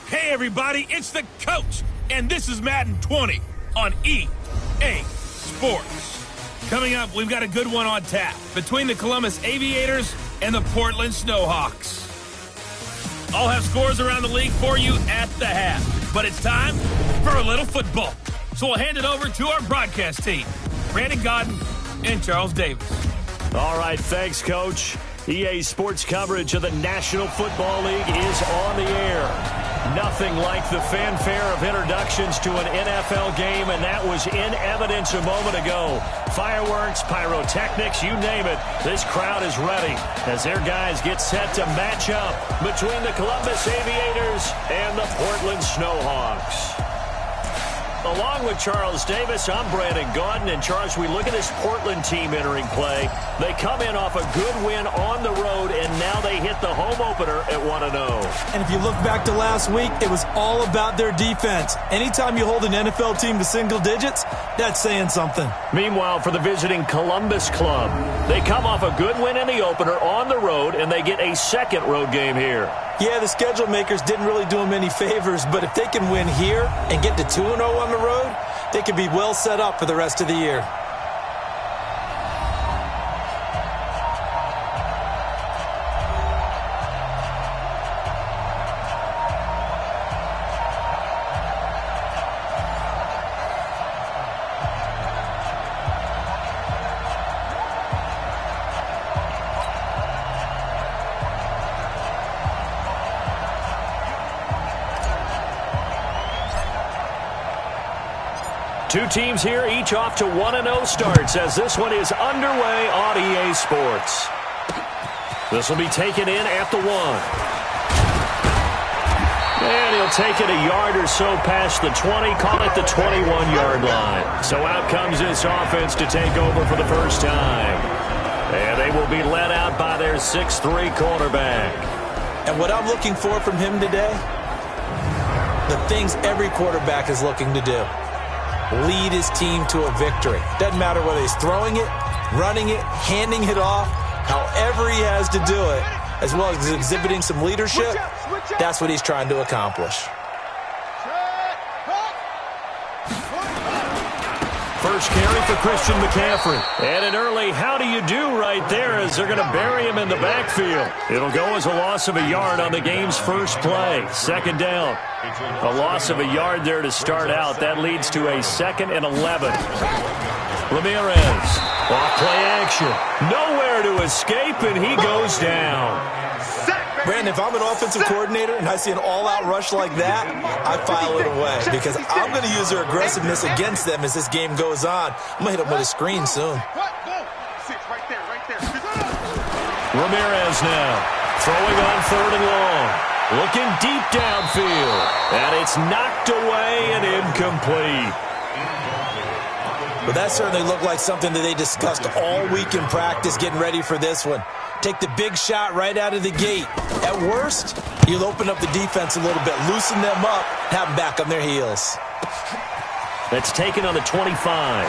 Hey everybody, it's the coach, and this is Madden 20 on EA Sports. Coming up, we've got a good one on tap between the Columbus Aviators and the Portland Snowhawks. I'll have scores around the league for you at the half, but it's time for a little football. So we'll hand it over to our broadcast team, Brandon Godden and Charles Davis. All right, thanks, Coach. EA Sports coverage of the National Football League is on the air. Nothing like the fanfare of introductions to an NFL game, and that was in evidence a moment ago. Fireworks, pyrotechnics, you name it. This crowd is ready as their guys get set to match up between the Columbus Aviators and the Portland Snowhawks. Along with Charles Davis, I'm Brandon Godden. And Charles, we look at this Portland team entering play. They come in off a good win on the road, and now they hit the home opener at 1-0. And if you look back to last week, it was all about their defense. Anytime you hold an NFL team to single digits, that's saying something. Meanwhile, for the visiting Columbus club, they come off a good win in the opener on the road, and they get a second road game here. Yeah, the schedule makers didn't really do them any favors, but if they can win here and get to 2-0 on the road, they could be well set up for the rest of the year. Two teams here, each off to 1-0 starts as this one is underway on EA Sports. This will be taken in at the 1. And he'll take it a yard or so past the 20, call it the 21-yard line. So out comes this offense to take over for the first time. And they will be led out by their 6'3 quarterback. And what I'm looking for from him today, the things every quarterback is looking to do. Lead his team to a victory. Doesn't matter whether he's throwing it, running it, handing it off, however he has to do it, as well as exhibiting some leadership, that's what he's trying to accomplish. First carry for Christian McCaffrey. And an early how do you do right there as they're going to bury him in the backfield. It'll go as a loss of a yard on the game's first play. Second down. A loss of a yard there to start out. That leads to a 2nd and 11. Ramirez. Off play action. Nowhere to escape, and he goes down. Brandon, if I'm an offensive coordinator and I see an all-out rush like that, I file it away because I'm going to use their aggressiveness against them as this game goes on. I'm going to hit them with a screen soon. Ramirez now throwing on 3rd and long. Looking deep downfield. And it's knocked away and incomplete. But that certainly looked like something that they discussed all week in practice getting ready for this one. Take the big shot right out of the gate. At worst, you'll open up the defense a little bit, loosen them up, have them back on their heels. That's taken on the 25.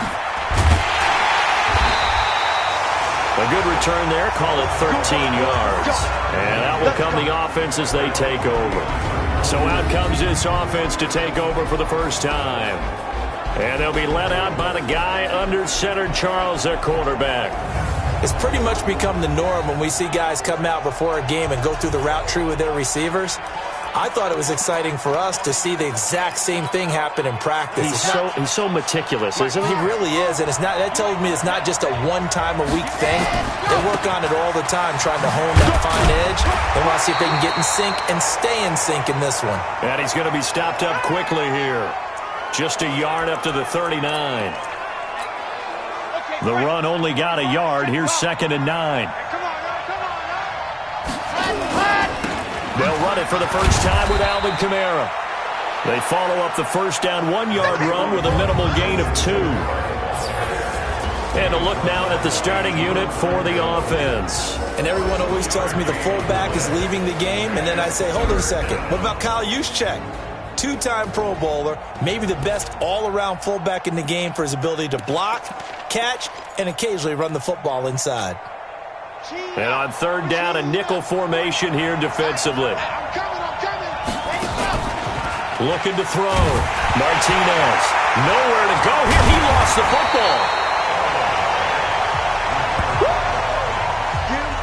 A good return there, call it 13 yards. And out will come the offense as they take over. So out comes this offense to take over for the first time. And they'll be led out by the guy under center, Charles, their quarterback. It's pretty much become the norm when we see guys come out before a game and go through the route tree with their receivers. I thought it was exciing for us to see the exact same thing happen in practice. He's so meticulous, isn't he? He really is, and that tells me it's not just a one-time-a-week thing. They work on it all the time, trying to hone that fine edge. They want to see if they can get in sync and stay in sync in this one. And he's going to be stopped up quickly here. Just a yard up to the 39. The run only got a yard. Here's 2nd and 9. They'll run it for the first time with Alvin Kamara. They follow up the first down 1-yard run with a minimal gain of 2. And a look now at the starting unit for the offense. And everyone always tells me the fullback is leaving the game, and then I say, hold on a second. What about Kyle Juszczyk? 2-time Pro Bowler, maybe the best all-around fullback in the game for his ability to block, catch, and occasionally run the football inside. And on 3rd down, a nickel formation here defensively. looking to throw. Martinez, nowhere to go here. He lost the football.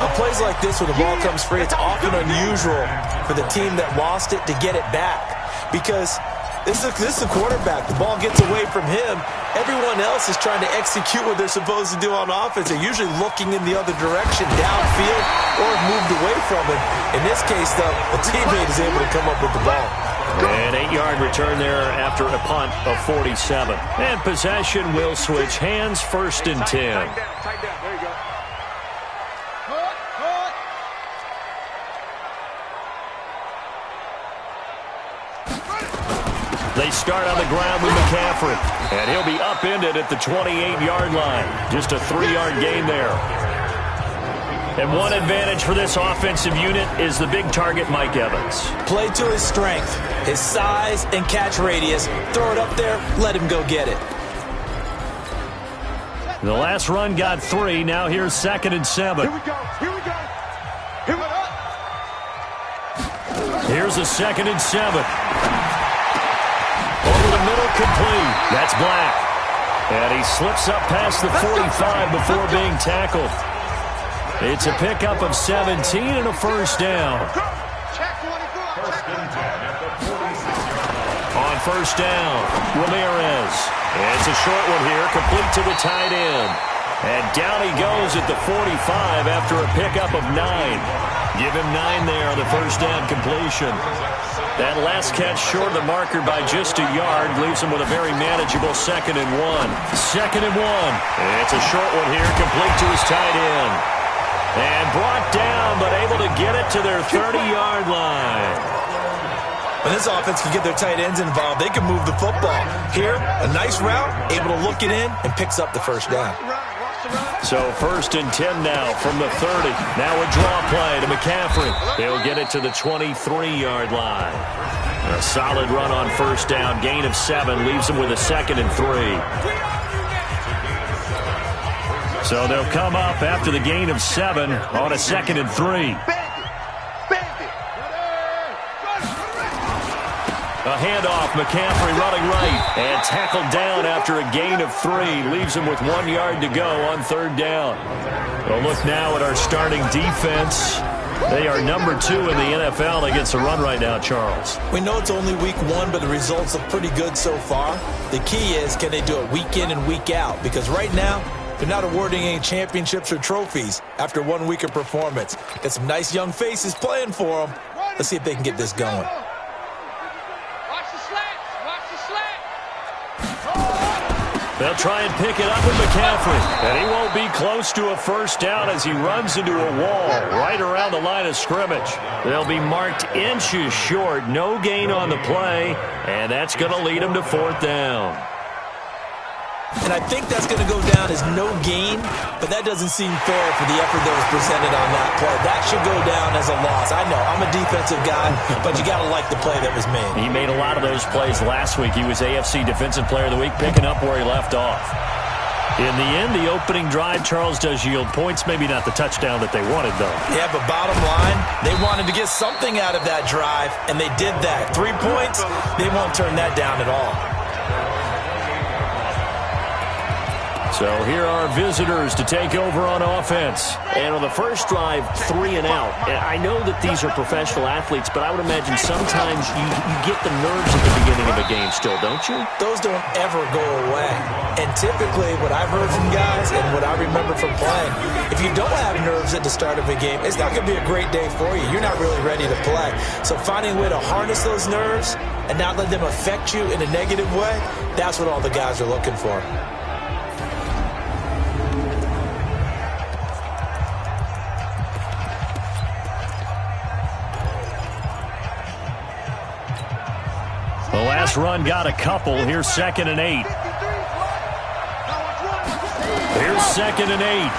On plays like this where the ball comes free, it's often unusual for the team that lost it to get it back. Because this is a quarterback. The ball gets away from him. Everyone else is trying to execute what they're supposed to do on offense. They're usually looking in the other direction, downfield, or moved away from it. In this case, though, a teammate is able to come up with the ball. An 8-yard return there after a punt of 47. And possession will switch hands, 1st and 10. There you go. They start on the ground with McCaffrey, and he'll be upended at the 28-yard line. Just a 3-yard gain there. And one advantage for this offensive unit is the big target, Mike Evans. Play to his strength, his size and catch radius. Throw it up there, let him go get it. The last run got 3. Now here's 2nd and 7. Here we go. Here's a 2nd and 7. Over the middle, complete. That's Black. And he slips up past the 45 before being tackled. It's a pickup of 17 and a 1st down. On 1st down, Ramirez. It's a short one here, complete to the tight end. And down he goes at the 45 after a pickup of 9. Give him 9 there on the 1st down completion. That last catch short of the marker by just a yard leaves him with a very manageable 2nd and 1. 2nd and 1. It's a short one here, complete to his tight end. And brought down, but able to get it to their 30-yard line. When this offense can get their tight ends involved, they can move the football. Here, a nice route, able to look it in, and picks up the 1st down. So 1st and 10 now from the 30. Now a draw play to McCaffrey. He'll get it to the 23-yard line. A solid run on 1st down. Gain of 7 leaves him with a 2nd and 3. So they'll come up after the gain of 7 on a 2nd and 3. A handoff, McCaffrey running right, and tackled down after a gain of 3. Leaves him with 1 yard to go on 3rd down. We'll look now at our starting defense. They are number 2 in the NFL against the run right now, Charles. We know it's only week 1, but the results look pretty good so far. The key is, can they do it week in and week out? Because right now, they're not awarding any championships or trophies after 1 week of performance. Got some nice young faces playing for them. Let's see if they can get this going. They'll try and pick it up with McCaffrey. And he won't be close to a 1st down as he runs into a wall right around the line of scrimmage. They'll be marked inches short. No gain on the play. And that's going to lead him to 4th down. And I think that's going to go down as no gain, but that doesn't seem fair for the effort that was presented on that play. That should go down as a loss. I know, I'm a defensive guy, but you got to like the play that was made. He made a lot of those plays last week. He was AFC Defensive Player of the Week, picking up where he left off. In the end, the opening drive, Charles, does yield points. Maybe not the touchdown that they wanted, though. Yeah, but bottom line, they wanted to get something out of that drive, and they did that. 3 points, they won't turn that down at all. So here are visitors to take over on offense. And on the first drive, 3 and out. And I know that these are professional athletes, but I would imagine sometimes you get the nerves at the beginning of a game still, don't you? Those don't ever go away. And typically, what I've heard from guys and what I remember from playing, if you don't have nerves at the start of a game, it's not going to be a great day for you. You're not really ready to play. So finding a way to harness those nerves and not let them affect you in a negative way, that's what all the guys are looking for. The last run got a couple. Here's 2nd and 8. Here's 2nd and 8.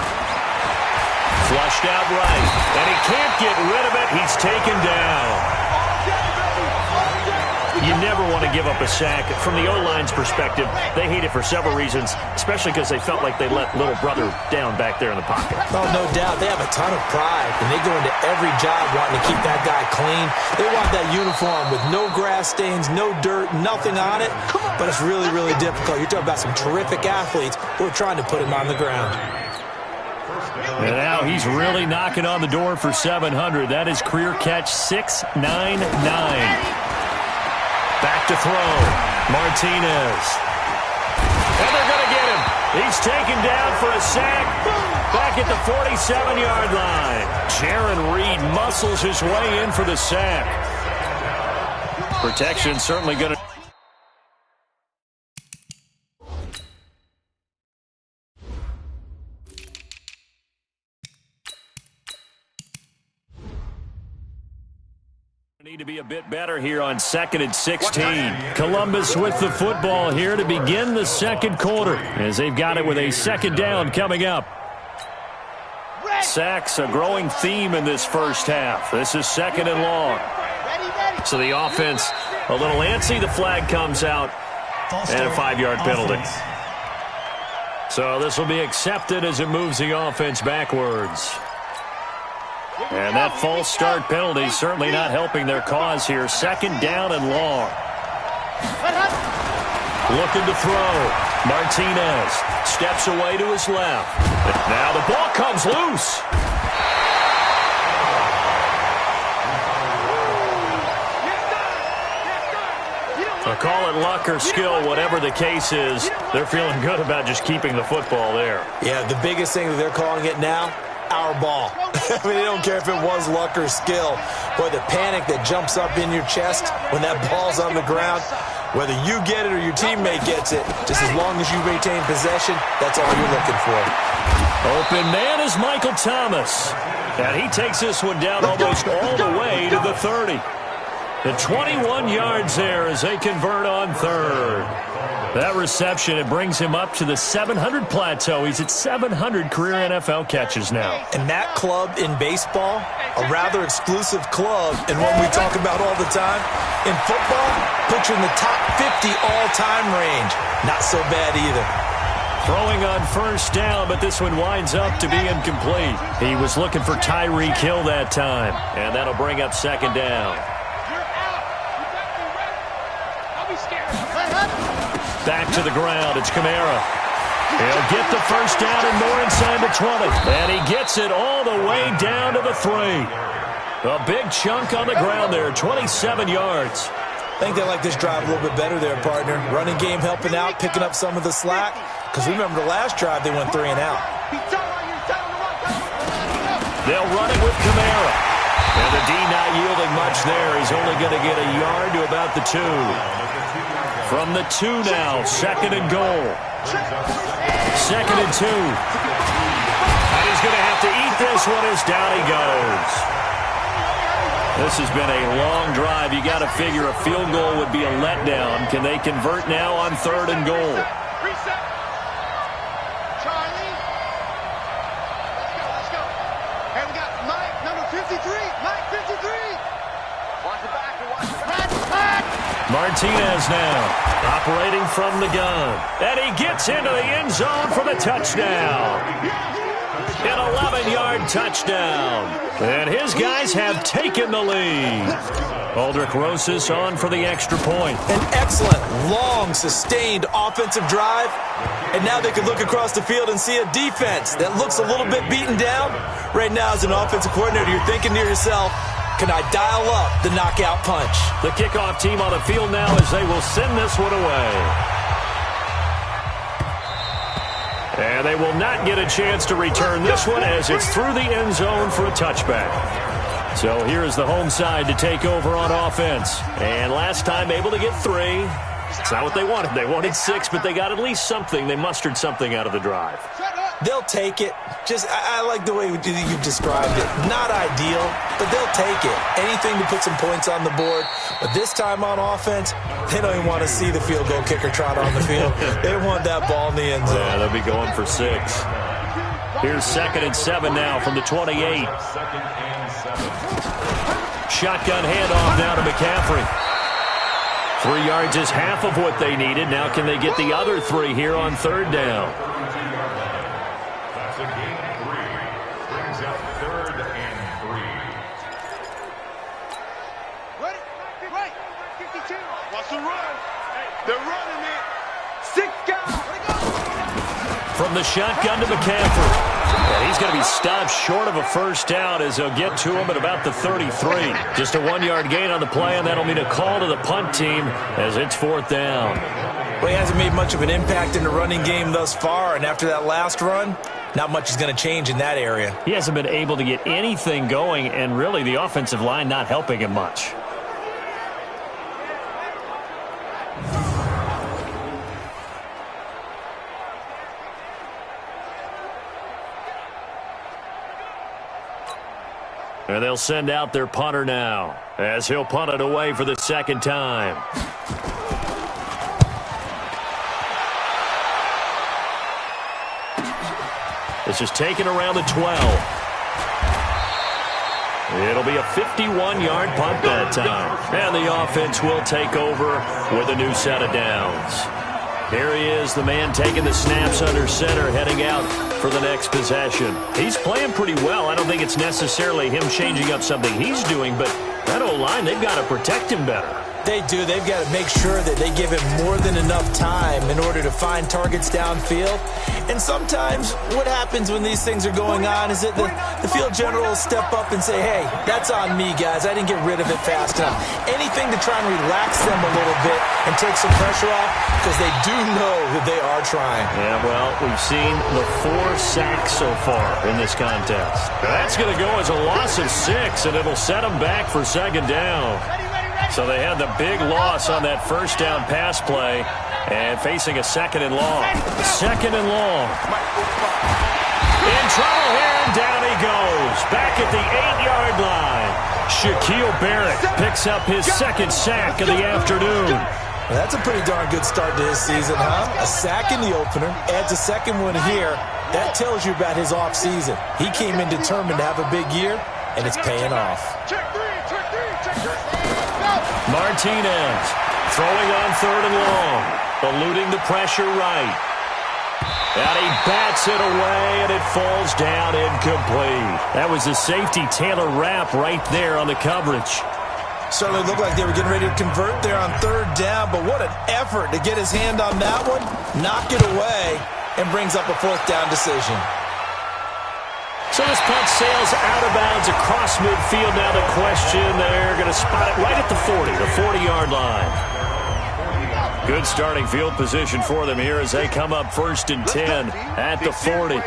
Flushed out right. And he can't get rid of it. He's taken down. You never want to give up a sack. From the O-line's perspective, they hate it for several reasons, especially because they felt like they let little brother down back there in the pocket. Oh, no doubt. They have a ton of pride, and they go into every job wanting to keep that guy clean. They want that uniform with no grass stains, no dirt, nothing on it, but it's really, really difficult. You're talking about some terrific athletes who are trying to put him on the ground. And now he's really knocking on the door for 700. That is career catch 699. Back to throw. Martinez. And they're going to get him. He's taken down for a sack. Back at the 47-yard line. Jaron Reed muscles his way in for the sack. Protection certainly going to... Need to be a bit better here on 2nd and 16. Columbus with the football here to begin the second quarter as they've got it with a second down coming up. Sacks, a growing theme in this first half. This is 2nd and long. So the offense a little antsy. The flag comes out and a 5-yard penalty. So this will be accepted as it moves the offense backwards. And that false start penalty certainly not helping their cause here. 2nd down and long. Looking to throw. Martinez steps away to his left. Now the ball comes loose. I'll call it luck or skill, whatever the case is. They're feeling good about just keeping the football there. Yeah, the biggest thing that they're calling it now, our ball. I mean, they don't care if it was luck or skill. Boy, the panic that jumps up in your chest when that ball's on the ground, whether you get it or your teammate gets it, just as long as you retain possession, that's all you're looking for. Open man is Michael Thomas. And he takes this one down almost all the way to the 30. The 21 yards there as they convert on 3rd. That reception, it brings him up to the 700 plateau. He's at 700 career NFL catches now. And that club in baseball, a rather exclusive club, and one we talk about all the time. In football, puts you in the top 50 all-time range. Not so bad either. Throwing on 1st down, but this one winds up to be incomplete. He was looking for Tyreek Hill that time, and that'll bring up 2nd down. Back to the ground. It's Kamara. He'll get the 1st down and more inside the 20. And he gets it all the way down to the 3. A big chunk on the ground there, 27 yards. I think they like this drive a little bit better there, partner. Running game helping out, picking up some of the slack. Because remember the last drive, they went 3 and out. They'll run it with Kamara. And the D not yielding much there. He's only going to get a yard to about the 2. From the 2 now, 2nd and goal. 2nd and 2. And he's going to have to eat this one as down he goes. This has been a long drive. You got to figure a field goal would be a letdown. Can they convert now on 3rd and goal? Let's go. And we got Mike, number 53. Mike, 53. Watch the back. Martinez now operating from the gun. And he gets into the end zone for the touchdown. An 11-yard touchdown. And his guys have taken the lead. Aldrich Rosas on for the extra point. An excellent, long, sustained offensive drive. And now they can look across the field and see a defense that looks a little bit beaten down. Right now, as an offensive coordinator, you're thinking to yourself, can I dial up the knockout punch? The kickoff team on the field now as they will send this one away. And they will not get a chance to return this one as it's through the end zone for a touchback. So here is the home side to take over on offense. And last time able to get 3. It's not what they wanted. They wanted 6, but they got at least something. They mustered something out of the drive. They'll take it. I like the way you've described it. Not ideal, but they'll take it. Anything to put some points on the board. But this time on offense, they don't even want to see the field goal kicker trot on the field. They want that ball in the end zone. Yeah, they'll be going for 6. Here's 2nd and 7 now from the 28. Shotgun handoff now to McCaffrey. 3 yards is half of what they needed. Now can they get the other 3 here on 3rd down? That's a gain of 3. Brings up 3rd and 3. Ready? Right. 52. Wants to run. They're running it. 6 guys. From the shotgun to McCaffrey. And he's going to be stopped short of a first down as they'll get to him at about the 33. Just a 1-yard gain on the play, and that'll mean a call to the punt team as it's 4th down. Well, he hasn't made much of an impact in the running game thus far, and after that last run, not much is going to change in that area. He hasn't been able to get anything going, and really the offensive line not helping him much. And they'll send out their punter now as he'll punt it away for the 2nd time. This is taken around the 12. It'll be a 51-yard punt that time. And the offense will take over with a new set of downs. Here he is, the man taking the snaps under center, heading out for the next possession. He's playing pretty well. I don't think it's necessarily him changing up something he's doing, but that O-line, they've got to protect him better. They do. They've got to make sure that they give him more than enough time in order to find targets downfield. And sometimes what happens when these things are going on is that the field general will step up and say, hey, that's on me, guys. I didn't get rid of it fast enough. Anything to try and relax them a little bit and take some pressure off because they do know that they are trying. Yeah, well, we've seen the 4 sacks so far in this contest. That's going to go as a loss of 6, and it'll set them back for 2nd down. So they had the big loss on that first down pass play and facing a 2nd and long. 2nd and long. In trouble here, and down he goes. Back at the 8-yard line. Shaquille Barrett picks up his 2nd sack of the afternoon. Well, that's a pretty darn good start to his season, huh? A sack in the opener, adds a 2nd one here. That tells you about his offseason. He came in determined to have a big year, and it's paying off. Check 3, check 3, check 3. Martinez throwing on 3rd and long, eluding the pressure right. And he bats it away, and it falls down incomplete. That was a safety Taylor Rapp right there on the coverage. Certainly looked like they were getting ready to convert there on 3rd down, but what an effort to get his hand on that one, knock it away, and brings up a 4th down decision. So this punt sails out of bounds across midfield. Now the question, they're going to spot it right at the 40, the 40-yard line. Good starting field position for them here as they come up 1st and 10 at the 40.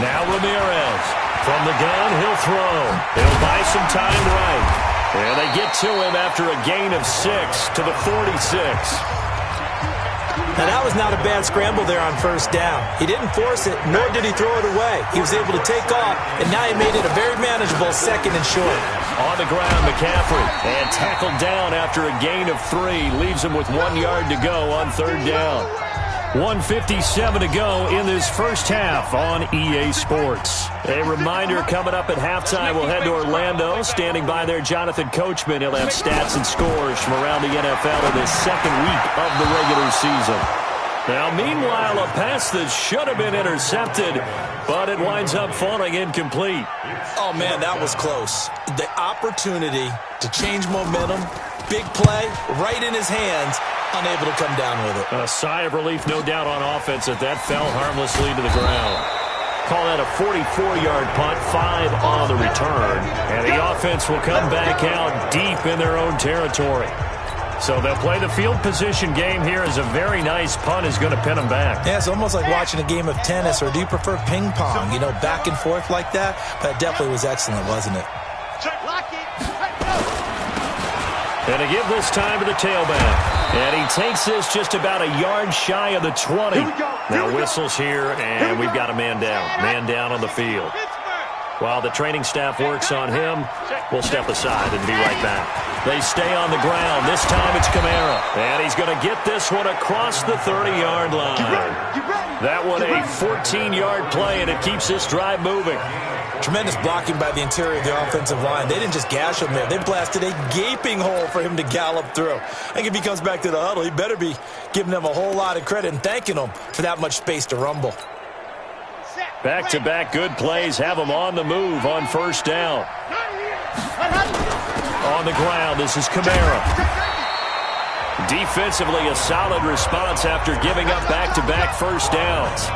Now Ramirez from the gun, he'll throw. He'll buy some time right. And they get to him after a gain of 6 to the 46. Now, that was not a bad scramble there on 1st down. He didn't force it, nor did he throw it away. He was able to take off, and now he made it a very manageable 2nd and short. On the ground, McCaffrey, and tackled down after a gain of 3. Leaves him with 1 yard to go on 3rd down. 1:57 to go in this first half on EA Sports. A reminder, coming up at halftime, we'll head to Orlando. Standing by there, Jonathan Coachman. He'll have stats and scores from around the NFL in this 2nd week of the regular season. Now, meanwhile, a pass that should have been intercepted, but it winds up falling incomplete. Oh, man, that was close. The opportunity to change momentum, big play, right in his hands, unable to come down with it. A sigh of relief, no doubt, on offense that fell harmlessly to the ground. Call that a 44-yard punt, 5 on the return. And the offense will come back out deep in their own territory. So they'll play the field position game here as a very nice punt is going to pin them back. Yeah, it's almost like watching a game of tennis, or do you prefer ping pong? You know, back and forth like that? That definitely was excellent, wasn't it? And to give this time to the tailback. And he takes this just about a yard shy of the 20. Now whistles here, and we've got a man down. Man down on the field. While the training staff works on him, we'll step aside and be right back. They stay on the ground. This time it's Kamara. And he's going to get this one across the 30-yard line. That one a 14-yard play, and it keeps this drive moving. Tremendous blocking by the interior of the offensive line. They didn't just gash him there. They blasted a gaping hole for him to gallop through. I think if he comes back to the huddle, he better be giving them a whole lot of credit and thanking them for that much space to rumble. Back-to-back good plays have them on the move on first down. On the ground, this is Kamara. Defensively, a solid response after giving up back-to-back first downs.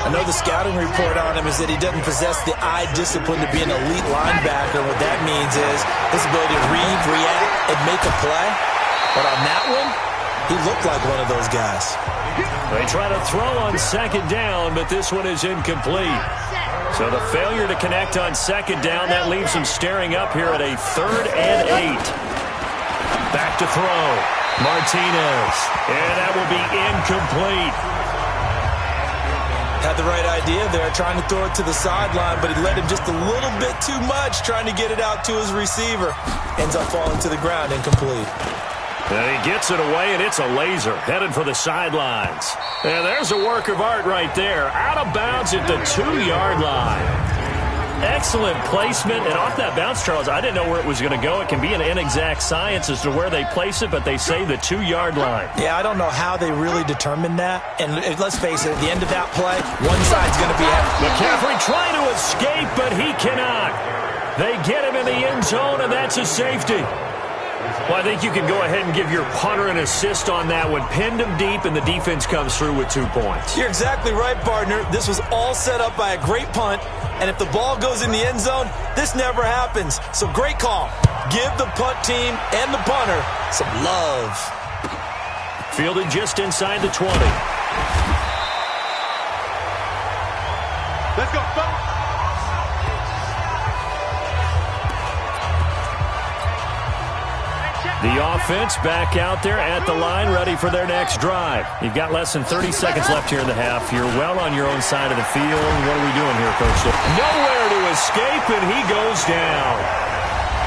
I know the scouting report on him is that he doesn't possess the eye discipline to be an elite linebacker. What that means is his ability to read, react, and make a play. But on that one, he looked like one of those guys. They try to throw on second down, but this one is incomplete. So the failure to connect on second down, that leaves them staring up here at a 3rd and 8. Back to throw. Martinez. And that will be incomplete. Had the right idea there, trying to throw it to the sideline, but he led him just a little bit too much, trying to get it out to his receiver. Ends up falling to the ground, incomplete. And he gets it away, and it's a laser headed for the sidelines. And there's a work of art right there. Out of bounds at the 2-yard line. Excellent placement. And off that bounce, Charles, I didn't know where it was going to go. It can be an inexact science as to where they place it, but they say the 2-yard line. Yeah, I don't know how they really determined that. And let's face it, at the end of that play, one side's going to be out. McCaffrey trying to escape, but he cannot. They get him in the end zone, and that's a safety. Well, I think you can go ahead and give your punter an assist on that one. Pinned him deep, and the defense comes through with 2 points. You're exactly right, partner. This was all set up by a great punt, and if the ball goes in the end zone, this never happens. So great call. Give the punt team and the punter some love. Fielded just inside the 20. Let's go, folks. The offense back out there at the line, ready for their next drive. You've got less than 30 seconds left here in the half. You're well on your own side of the field. What are we doing here, Coach? Nowhere to escape, and he goes down.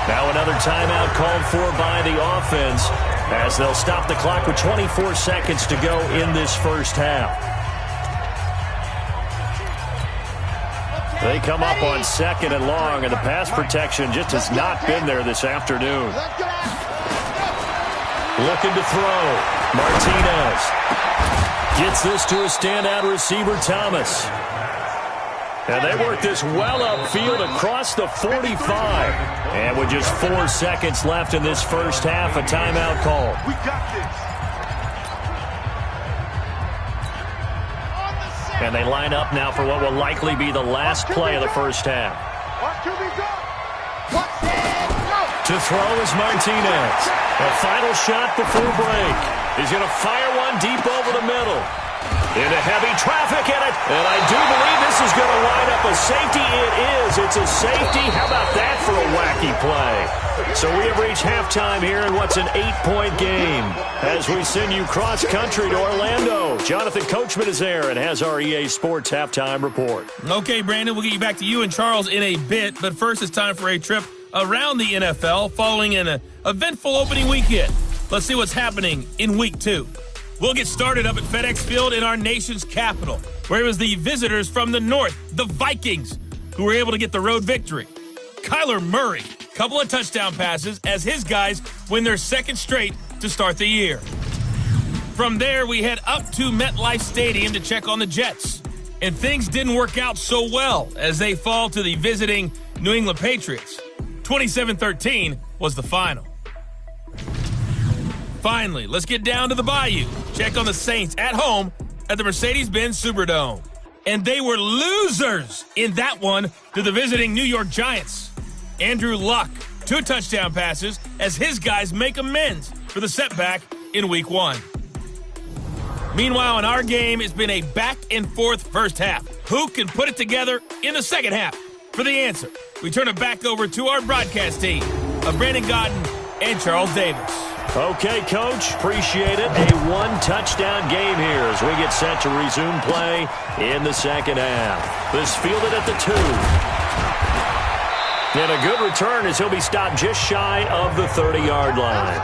Now another timeout called for by the offense as they'll stop the clock with 24 seconds to go in this first half. They come up on 2nd and long, and the pass protection just has not been there this afternoon. Looking to throw. Martinez gets this to a standout receiver, Thomas. And they work this well upfield across the 45. And with just 4 seconds left in this first half, a timeout call. We got this. And they line up now for what will likely be the last play of the first half. To throw is Martinez. A final shot before break. He's going to fire one deep over the middle. Into heavy traffic in it. And I do believe this is going to line up a safety. It is. It's a safety. How about that for a wacky play? So we have reached halftime here in what's an 8-point game. As we send you cross-country to Orlando, Jonathan Coachman is there and has our EA Sports halftime report. Okay, Brandon, we'll get you back to you and Charles in a bit. But first, it's time for a trip around the NFL following an eventful opening weekend. Let's see what's happening in Week 2. We'll get started up at FedEx Field in our nation's capital, where it was the visitors from the north, the Vikings, who were able to get the road victory. Kyler Murray, couple of touchdown passes as his guys win their 2nd straight to start the year. From there, we head up to MetLife Stadium to check on the Jets. And things didn't work out so well as they fall to the visiting New England Patriots. 27-13 was the final. Finally, let's get down to the Bayou. Check on the Saints at home at the Mercedes-Benz Superdome. And they were losers in that one to the visiting New York Giants. Andrew Luck, 2 touchdown passes as his guys make amends for the setback in Week 1. Meanwhile, in our game, it's been a back-and-forth first half. Who can put it together in the second half? For the answer, we turn it back over to our broadcast team of Brandon Godden and Charles Davis. Okay, Coach, appreciate it. A 1-touchdown game here as we get set to resume play in the second half. This fielded at the 2. And a good return as he'll be stopped just shy of the 30-yard line.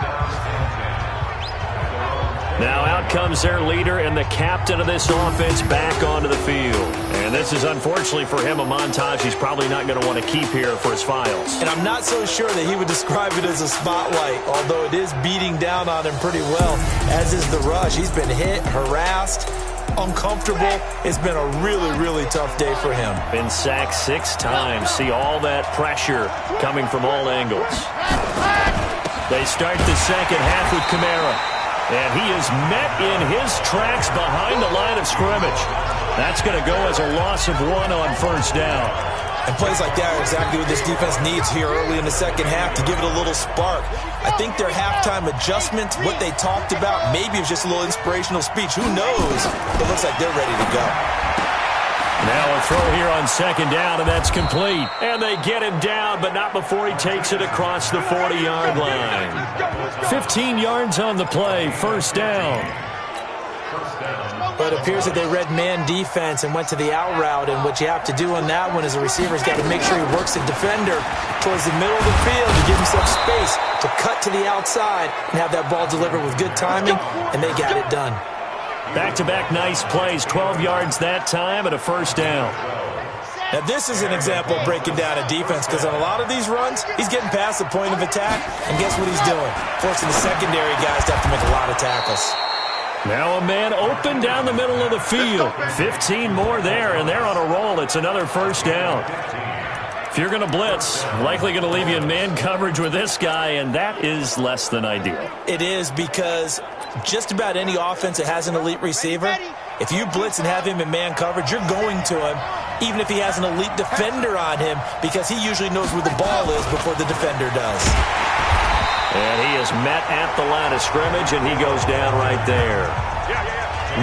Now out comes their leader and the captain of this offense back onto the field. And this is, unfortunately for him, a montage he's probably not going to want to keep here for his files. And I'm not so sure that he would describe it as a spotlight, although it is beating down on him pretty well, as is the rush. He's been hit, harassed, uncomfortable. It's been a really, really tough day for him. Been sacked 6 times. See all that pressure coming from all angles. They start the second half with Kamara. And he is met in his tracks behind the line of scrimmage. That's going to go as a loss of 1 on first down. And plays like that are exactly what this defense needs here early in the second half to give it a little spark. I think their halftime adjustments, what they talked about, maybe it was just a little inspirational speech. Who knows? It looks like they're ready to go. Now a throw here on second down, and that's complete. And they get him down, but not before he takes it across the 40-yard line. 15 yards on the play, first down. But it appears that they read man defense and went to the out route, and what you have to do on that one is a receiver's got to make sure he works the defender towards the middle of the field to give himself space to cut to the outside and have that ball delivered with good timing, and they got it done. Back-to-back nice plays, 12 yards that time and a first down. Now this is an example of breaking down a defense, because on a lot of these runs, he's getting past the point of attack, and guess what he's doing? Forcing the secondary guys to have to make a lot of tackles. Now a man open down the middle of the field. 15 more there, and they're on a roll. It's another first down. If you're going to blitz, likely going to leave you in man coverage with this guy, and that is less than ideal. It is, because just about any offense that has an elite receiver, if you blitz and have him in man coverage, you're going to him, even if he has an elite defender on him, because he usually knows where the ball is before the defender does. And he is met at the line of scrimmage, and he goes down right there.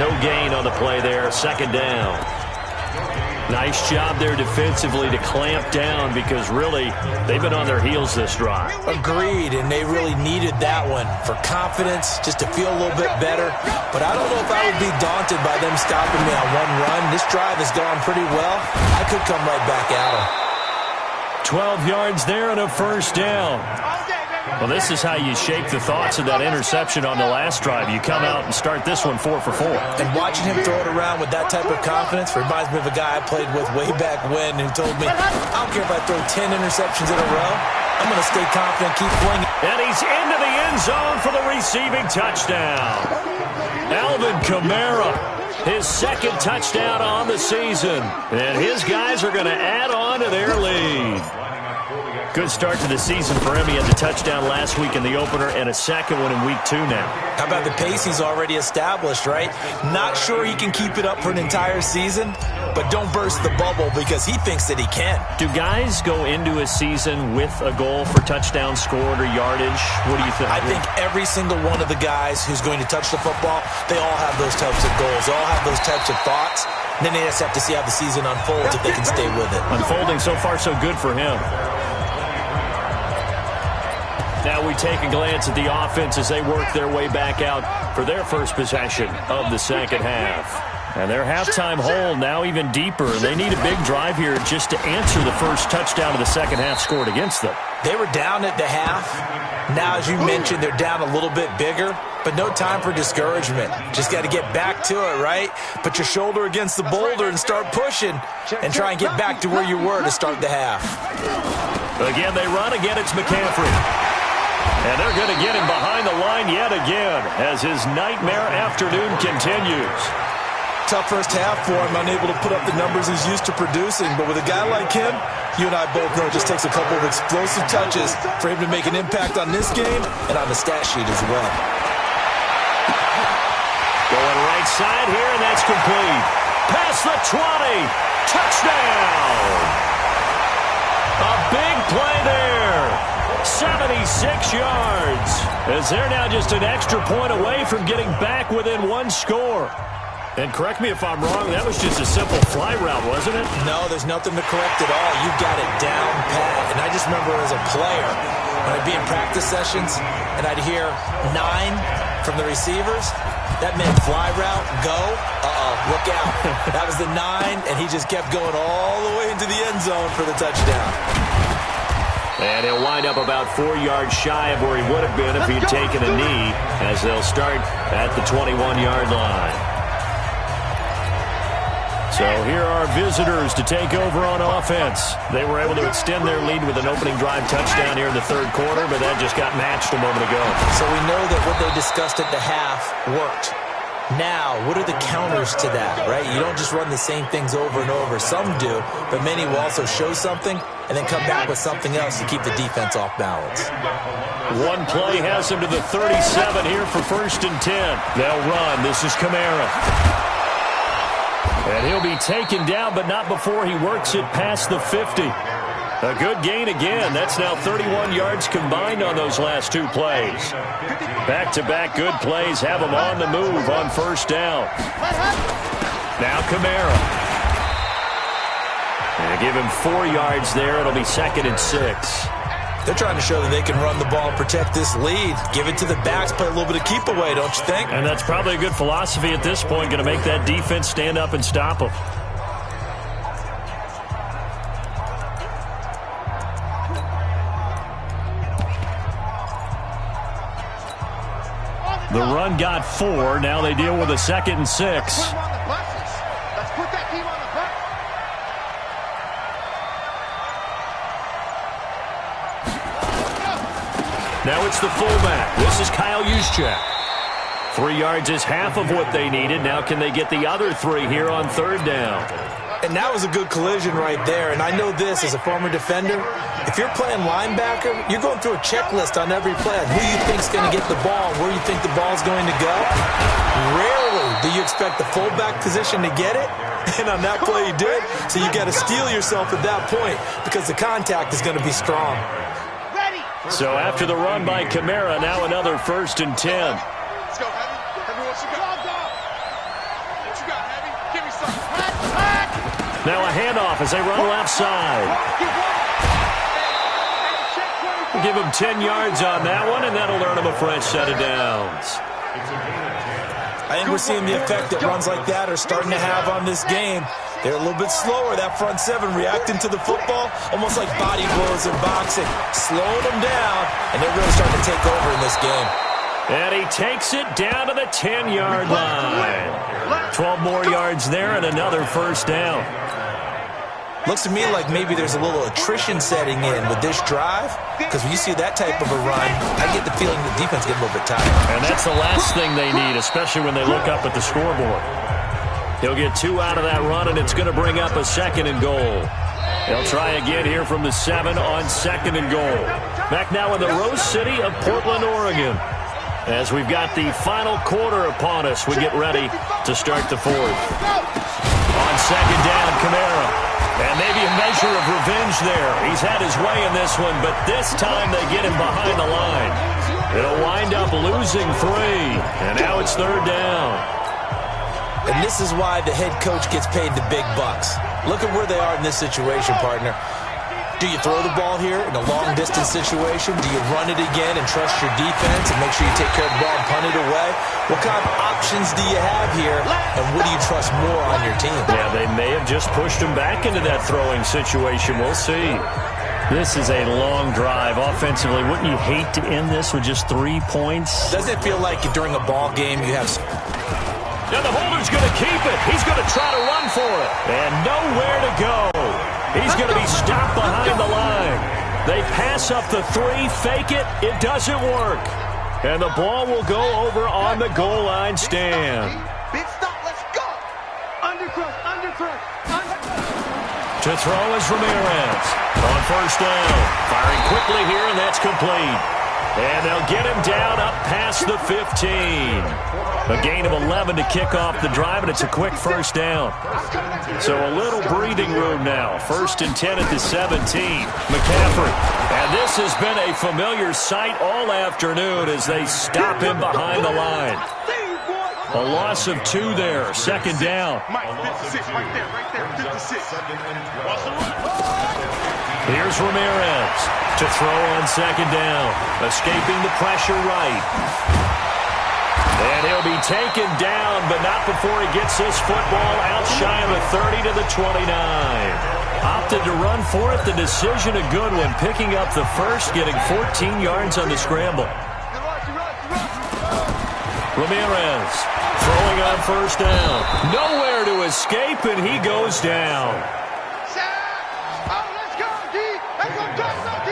No gain on the play there, second down. Nice job there defensively to clamp down, because really they've been on their heels this drive. Agreed, and they really needed that one for confidence, just to feel a little bit better. But I don't know if I would be daunted by them stopping me on one run. This drive has gone pretty well. I could come right back at them. 12 yards there and a first down. Well, this is how you shape the thoughts of that interception on the last drive. You come out and start this one 4 for 4. And watching him throw it around with that type of confidence reminds me of a guy I played with way back when who told me, I don't care if I throw 10 interceptions in a row. I'm going to stay confident, keep flinging. And he's into the end zone for the receiving touchdown. Alvin Kamara, his second touchdown on the season. And his guys are going to add on to their lead. Good start to the season for him. He had the touchdown last week in the opener and a second one in week 2 now. How about the pace he's already established, right? Not sure he can keep it up for an entire season, but don't burst the bubble because he thinks that he can. Do guys go into a season with a goal for touchdown scored or yardage? What do you think? I think every single one of the guys who's going to touch the football, they all have those types of goals. They all have those types of thoughts. Then they just have to see how the season unfolds if they can stay with it. Unfolding so far so good for him. Now we take a glance at the offense as they work their way back out for their first possession of the second half. And their halftime hole now even deeper. They need a big drive here just to answer the first touchdown of the second half scored against them. They were down at the half. Now, as you mentioned, they're down a little bit bigger, but no time for discouragement. Just got to get back to it, right? Put your shoulder against the boulder and start pushing and try and get back to where you were to start the half. Again, they run. Again, it's McCaffrey. And they're going to get him behind the line yet again as his nightmare afternoon continues. Tough first half for him, unable to put up the numbers he's used to producing. But with a guy like him, you and I both know it just takes a couple of explosive touches for him to make an impact on this game and on the stat sheet as well. Going right side here, and that's complete. Past the 20. Touchdown. A big play there. 76 yards. As they're now just an extra point away from getting back within one score. And correct me if I'm wrong, that was just a simple fly route, wasn't it? No, there's nothing to correct at all. You got it down pat. And I just remember as a player, when I'd be in practice sessions and I'd hear 9 from the receivers, that meant fly route, go, look out. That was the 9, and he just kept going all the way into the end zone for the touchdown. And he'll wind up about 4 yards shy of where he would have been if he'd taken a knee, as they'll start at the 21-yard line. So here are visitors to take over on offense. They were able to extend their lead with an opening drive touchdown here in the third quarter, but that just got matched a moment ago. So we know that what they discussed at the half worked. Now, what are the counters to that, right? You don't just run the same things over and over. Some do, but many will also show something and then come back with something else to keep the defense off balance. One play has him to the 37 here for 1st and 10. They'll run. This is Kamara. And he'll be taken down, but not before he works it past the 50. A good gain again. That's now 31 yards combined on those last 2 plays. Back-to-back good plays have him on the move on 1st down. Now Kamara. And give him 4 yards there. It'll be 2nd and 6. They're trying to show that they can run the ball and protect this lead. Give it to the backs, play a little bit of keep away, don't you think? And that's probably a good philosophy at this point, going to make that defense stand up and stop them. The run got 4. Now they deal with a 2nd and 6. Let's put that team on the bus. Now it's the fullback. This is Kyle Juszczyk. 3 yards is half of what they needed. Now can they get the other 3 here on 3rd down? And that was a good collision right there. And I know this as a former defender. If you're playing linebacker, you're going through a checklist on every play. Who you think's going to get the ball, where you think the ball's going to go. Rarely do you expect the fullback position to get it. And on that play he did. So you got to steel yourself at that point because the contact is going to be strong. So after the run by Kamara, now another 1st and 10. Let's go, Heavy. Heavy, what you got? What you got, Heavy? Give me some. Now a handoff as they run left side. Give him 10 yards on that one, and that'll earn him a fresh set of downs. I think we're seeing the effect that runs like that are starting to have on this game. They're a little bit slower, that front 7, reacting to the football, almost like body blows in boxing, slowing them down, and they're really starting to take over in this game. And he takes it down to the 10-yard line. 12 more yards there and another 1st down. Looks to me like maybe there's a little attrition setting in with this drive, because when you see that type of a run, I get the feeling the defense gets a little bit tired. And that's the last thing they need, especially when they look up at the scoreboard. He'll get 2 out of that run, and it's going to bring up a 2nd and goal. They'll try again here from the 7 on 2nd and goal. Back now in the Rose City of Portland, Oregon. As we've got the final quarter upon us, we get ready to start the 4th. On 2nd down, Kamara. And maybe a measure of revenge there. He's had his way in this one, but this time they get him behind the line. It'll wind up losing 3, and now it's 3rd down. And this is why the head coach gets paid the big bucks. Look at where they are in this situation, partner. Do you throw the ball here in a long-distance situation? Do you run it again and trust your defense and make sure you take care of the ball and punt it away? What kind of options do you have here, and what do you trust more on your team? Yeah, they may have just pushed him back into that throwing situation. We'll see. This is a long drive offensively. Wouldn't you hate to end this with just 3 points? Doesn't it feel like during a ball game you have... Now the holder's going to keep it. He's going to try to run for it. And nowhere to go. He's going to be stopped behind the line. They pass up the 3, fake it. It doesn't work. And the ball will go over on the goal line stand. Big stop, let's go. Undercrush. To throw is Ramirez. On 1st down. Firing quickly here, and that's complete. And they'll get him down up past the 15. A gain of 11 to kick off the drive, and it's a quick 1st down. So a little breathing room now. 1st and 10 at the 17. McCaffrey. And this has been a familiar sight all afternoon as they stop him behind the line. A loss of 2 there. 2nd down. Here's Ramirez to throw on 2nd down. Escaping the pressure right. And he'll be taken down, but not before he gets this football out shy of the 30 to the 29. Opted to run for it. The decision a good one. Picking up the first, getting 14 yards on the scramble. Ramirez throwing on first down. Nowhere to escape, and he goes down.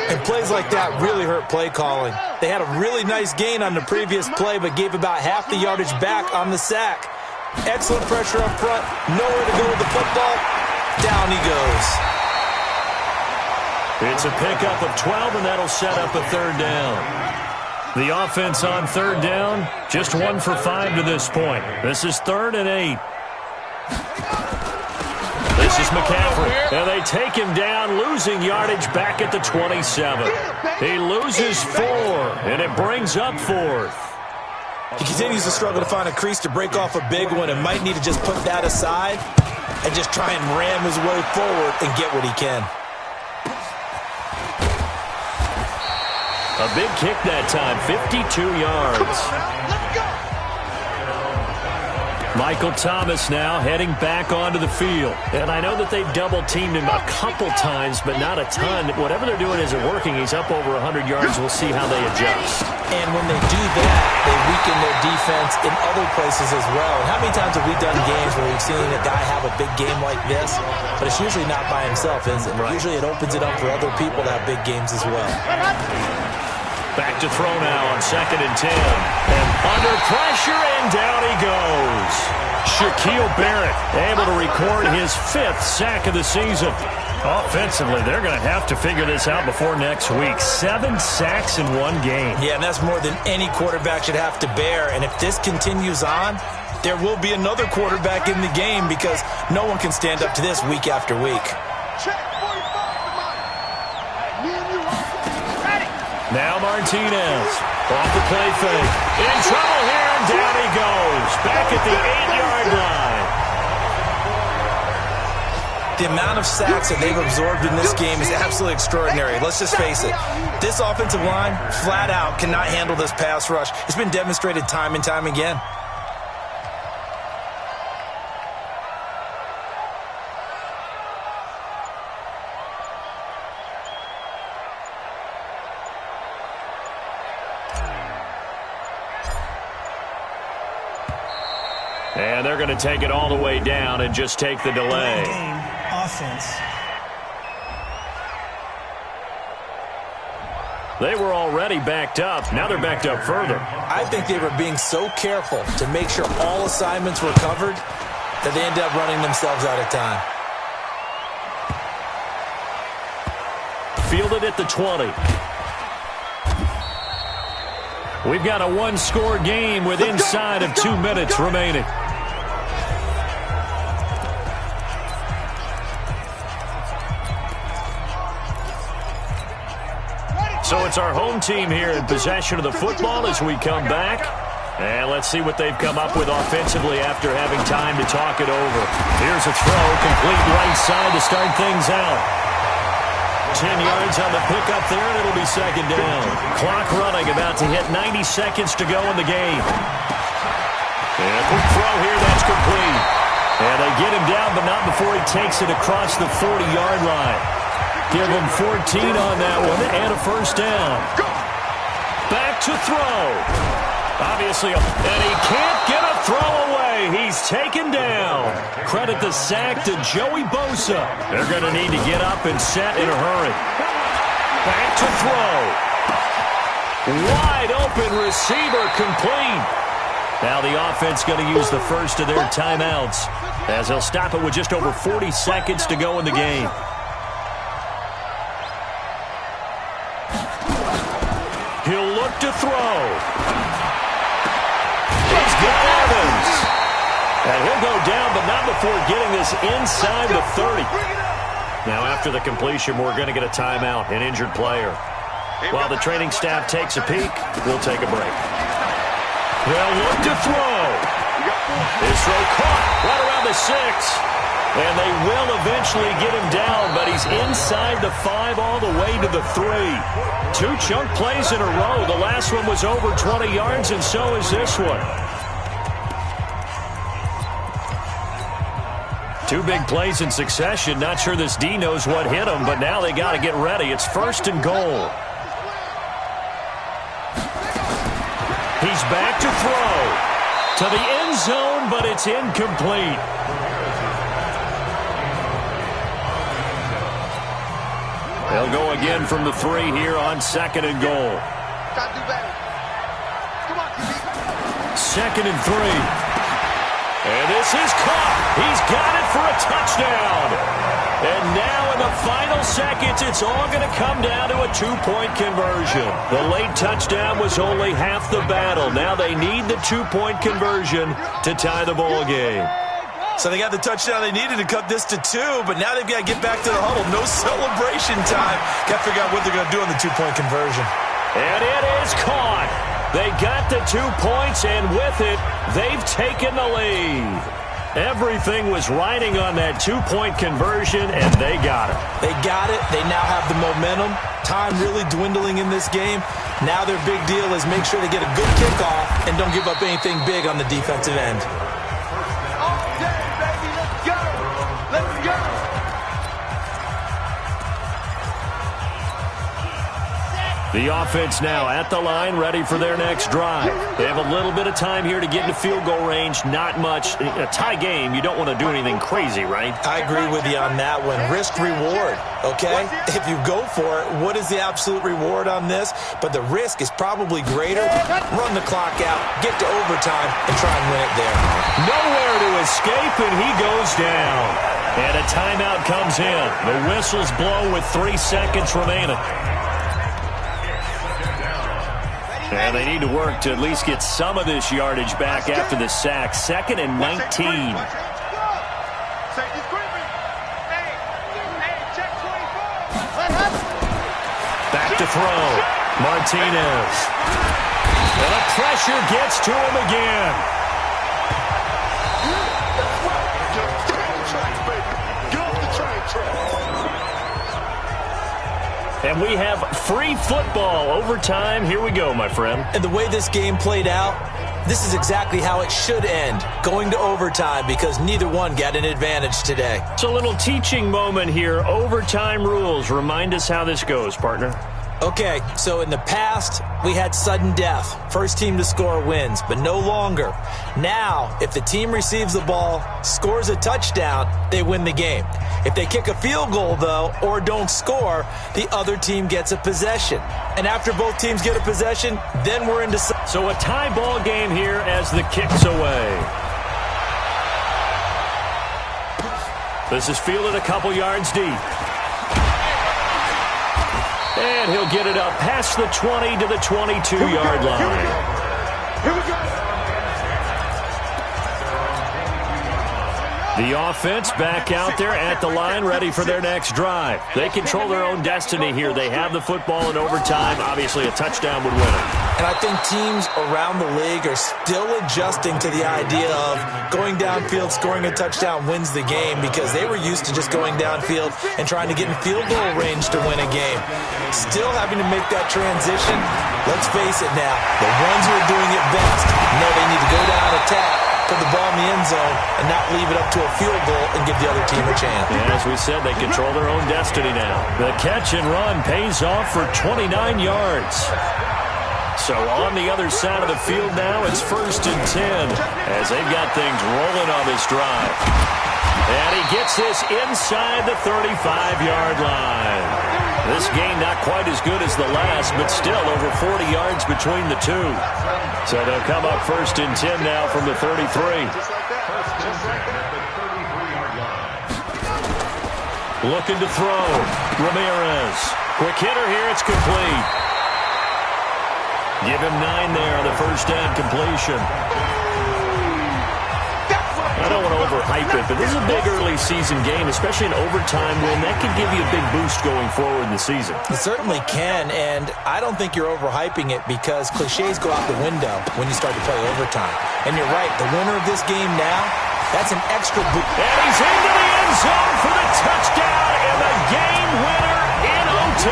And plays like that really hurt play calling. They had a really nice gain on the previous play, but gave about half the yardage back on the sack. Excellent pressure up front. Nowhere to go with the football. Down he goes. It's a pickup of 12, and that'll set up a third down. The offense on third down, just 1 for 5 to this point. This is 3rd and 8. This is McCaffrey, and they take him down, losing yardage back at the 27. He loses 4, and it brings up 4th. He continues to struggle to find a crease to break off a big one and might need to just put that aside and just try and ram his way forward and get what he can. A big kick that time, 52 yards. Michael Thomas now heading back onto the field. And I know that they've double-teamed him a couple times, but not a ton. Whatever they're doing isn't working. He's up over 100 yards. We'll see how they adjust. And when they do that, they weaken their defense in other places as well. And how many times have we done games where we've seen a guy have a big game like this? But it's usually not by himself, is it? Right. Usually it opens it up for other people to have big games as well. Back to throw now on 2nd and 10. And under pressure, and down he goes. Shaquille Barrett able to record his 5th sack of the season. Offensively, they're going to have to figure this out before next week. 7 sacks in 1 game. Yeah, and that's more than any quarterback should have to bear. And if this continues on, there will be another quarterback in the game because no one can stand up to this week after week. Now Martinez off the play fake. In trouble here, and down he goes. Back at the 8-yard line. The amount of sacks that they've absorbed in this game is absolutely extraordinary. Let's just face it. This offensive line, flat out, cannot handle this pass rush. It's been demonstrated time and time again. And they're going to take it all the way down and just take the delay. Offense. They were already backed up. Now they're backed up further. I think they were being so careful to make sure all assignments were covered that they ended up running themselves out of time. Fielded at the 20. We've got a one-score game with inside of 2 minutes remaining. So it's our home team here in possession of the football as we come back. And let's see what they've come up with offensively after having time to talk it over. Here's a throw, complete right side to start things out. 10 yards on the pickup there, and it'll be 2nd down. Clock running, about to hit 90 seconds to go in the game. And a quick throw here, that's complete. And they get him down, but not before he takes it across the 40-yard line. Give him 14 on that one, and a first down. Back to throw. Obviously, and he can't get a throw away. He's taken down. Credit the sack to Joey Bosa. They're going to need to get up and set in a hurry. Back to throw. Wide open receiver complete. Now the offense going to use the first of their timeouts as they'll stop it with just over 40 seconds to go in the game. He'll look to throw. He's got Evans. And he'll go down, but not before getting this inside the 30. Now after the completion, we're going to get a timeout, an injured player. While the training staff takes a peek, we'll take a break. They'll look to throw. His throw caught right around the 6. And they will eventually get him down, but he's inside the 5 all the way to the 3. 2 chunk plays in a row. The last one was over 20 yards, and so is this one. Two big plays in succession. Not sure this D knows what hit him, but now they got to get ready. It's 1st and goal. He's back to throw. To the end zone, but it's incomplete. They'll go again from the 3 here on 2nd and goal. 2nd and 3. And this is caught. He's got it for a touchdown. And now in the final seconds, it's all going to come down to a 2-point conversion. The late touchdown was only half the battle. Now they need the 2-point conversion to tie the ball game. So they got the touchdown they needed to cut this to 2, but now they've got to get back to the huddle. No celebration time. Got to figure out what they're going to do on the 2-point conversion. And it is caught. They got the 2 points, and with it, they've taken the lead. Everything was riding on that 2-point conversion, and they got it. They got it. They now have the momentum. Time really dwindling in this game. Now their big deal is make sure they get a good kickoff and don't give up anything big on the defensive end. Okay, baby, let's go. Let's go. The offense now at the line, ready for their next drive. They have a little bit of time here to get into field goal range. Not much. A tie game, you don't want to do anything crazy, right? I agree with you on that one. Risk-reward, okay? If you go for it, what is the absolute reward on this? But the risk is probably greater. Run the clock out, get to overtime, and try and win it there. Nowhere to escape, and he goes down. And a timeout comes in. The whistles blow with 3 seconds remaining. And they need to work to at least get some of this yardage back after the sack. 2nd and 19. Back to throw. Martinez. And the pressure gets to him again. And we have free football overtime. Here we go, my friend. And the way this game played out, this is exactly how it should end, going to overtime, because neither one got an advantage today. It's a little teaching moment here. Overtime rules. Remind us how this goes, partner. Okay, so in the past, we had sudden death. First team to score wins, but no longer. Now, if the team receives the ball, scores a touchdown, they win the game. If they kick a field goal, though, or don't score, the other team gets a possession. And after both teams get a possession, then we're into... So a tie ball game here as the kick's away. This is fielded a couple yards deep. And he'll get it up past the 20 to the 22-yard line. Here we go. The offense back out there at the line, ready for their next drive. They control their own destiny here. They have the football in overtime. Obviously, a touchdown would win it. And I think teams around the league are still adjusting to the idea of going downfield, scoring a touchdown wins the game, because they were used to just going downfield and trying to get in field goal range to win a game. Still having to make that transition. Let's face it now, the ones who are doing it best know they need to go down, attack, put the ball in the end zone, and not leave it up to a field goal and give the other team a chance. And as we said, they control their own destiny now. The catch and run pays off for 29 yards. So on the other side of the field now, it's 1st and 10 as they've got things rolling on this drive. And he gets this inside the 35-yard line. This game not quite as good as the last, but still over 40 yards between the two. So they'll come up 1st and 10 now from the 33. Looking to throw. Ramirez. Quick hitter here. It's complete. Give him 9 there on the first down completion. I don't want to overhype it, but this is a big early season game, especially an overtime win. That could give you a big boost going forward in the season. It certainly can, and I don't think you're overhyping it, because cliches go out the window when you start to play overtime. And you're right, the winner of this game now, that's an extra boost. And he's into the end zone for the touchdown and the game winner in OT.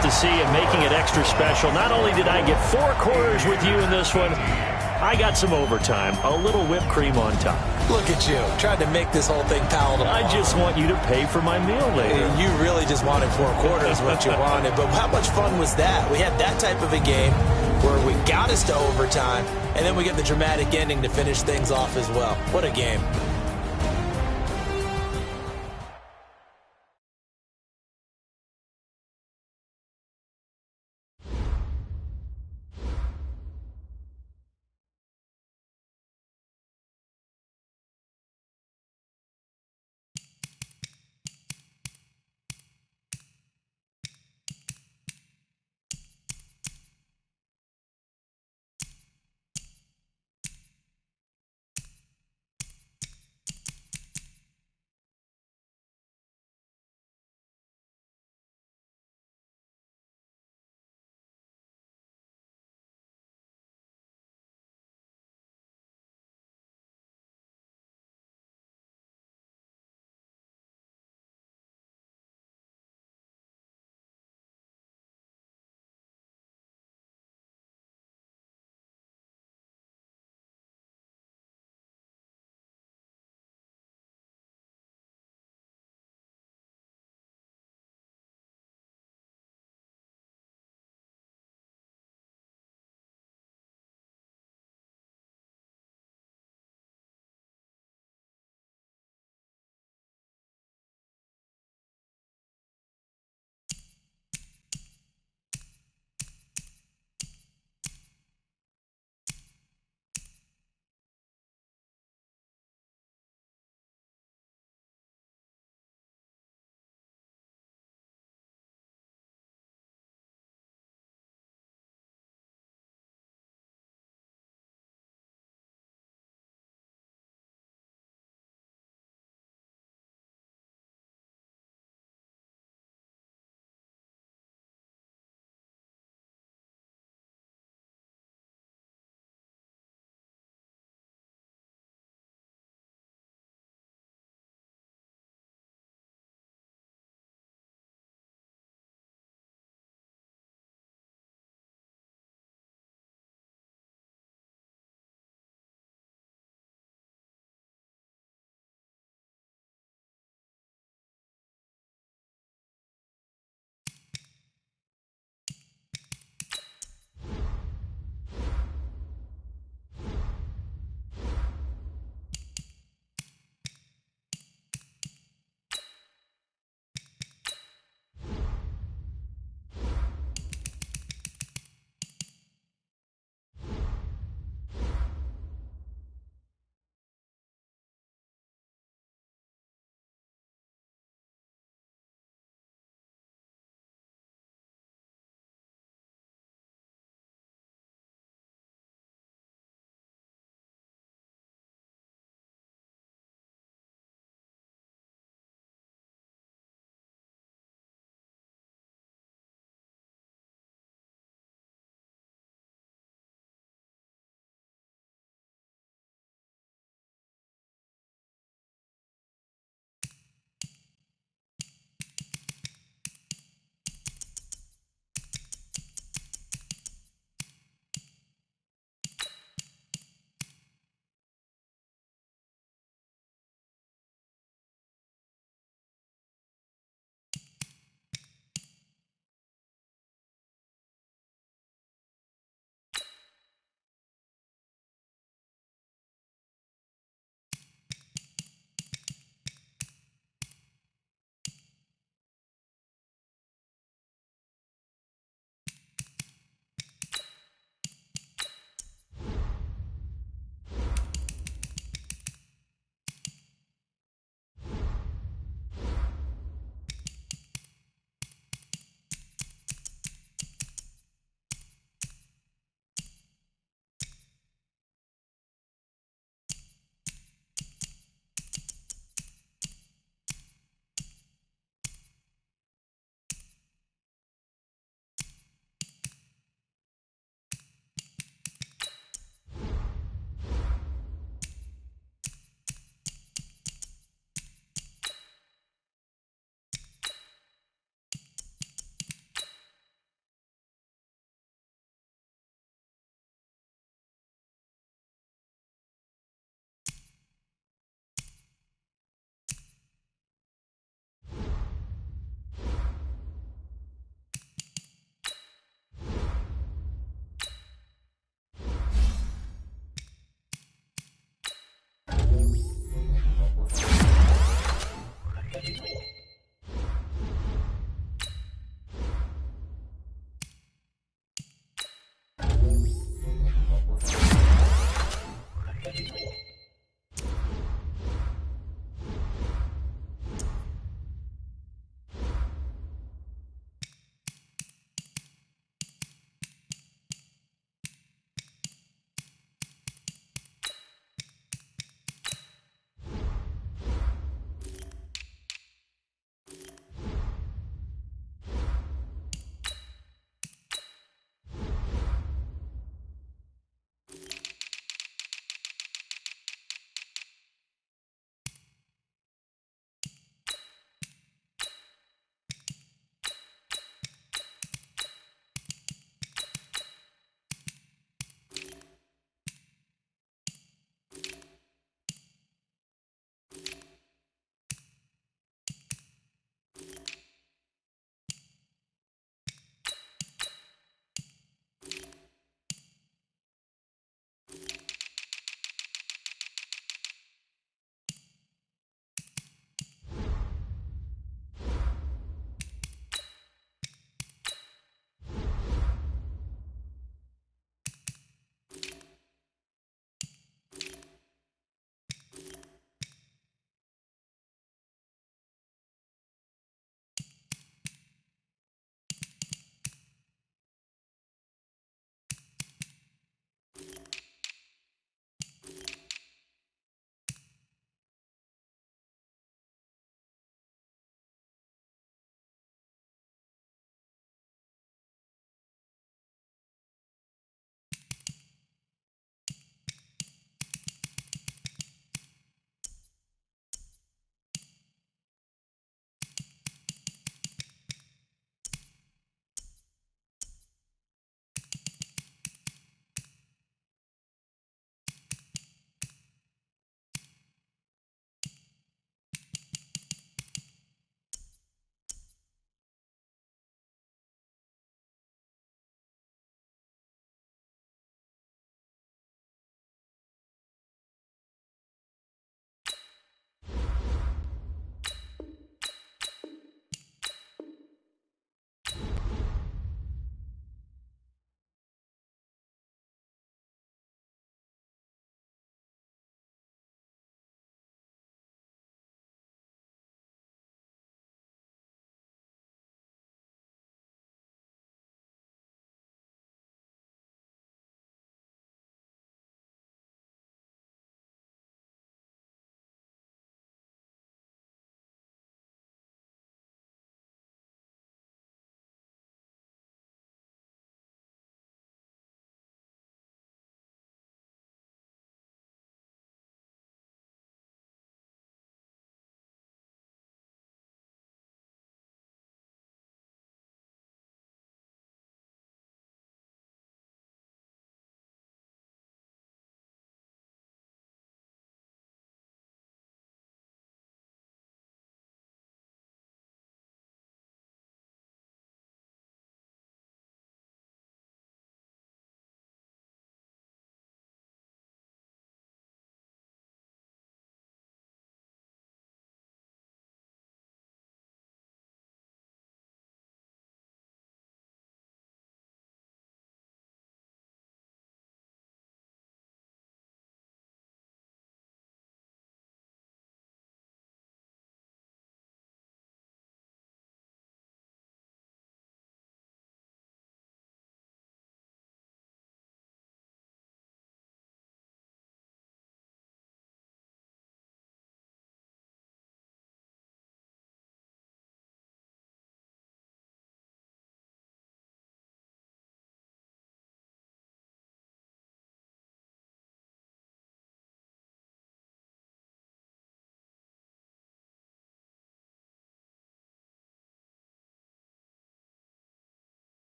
love to see, and making it extra special. Not only did I get 4 quarters with you in this one, I got some overtime, a little whipped cream on top. Look at you, trying to make this whole thing palatable. I just want you to pay for my meal later. You really just wanted 4 quarters, what you wanted. But how much fun was that? We had that type of a game where we got us to overtime, and then we get the dramatic ending to finish things off as well. What a game.